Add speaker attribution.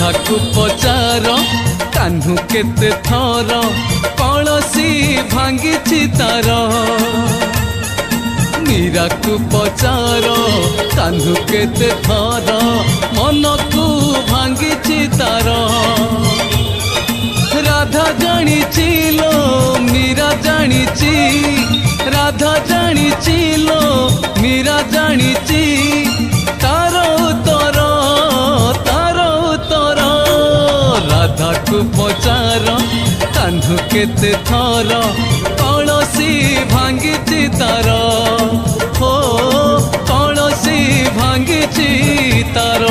Speaker 1: राधा को पचार कान्हू केते थर कलसी भांगी तार मीरा को पचार कान्हू केते थर मन को भांगी तार राधा जानी लो मीरा जानी राधा जानी लो मीरा जानी तार उतर राधा को पचार कान्हू केते थर कलसी भांगी तार हो कलसी भांगी तार।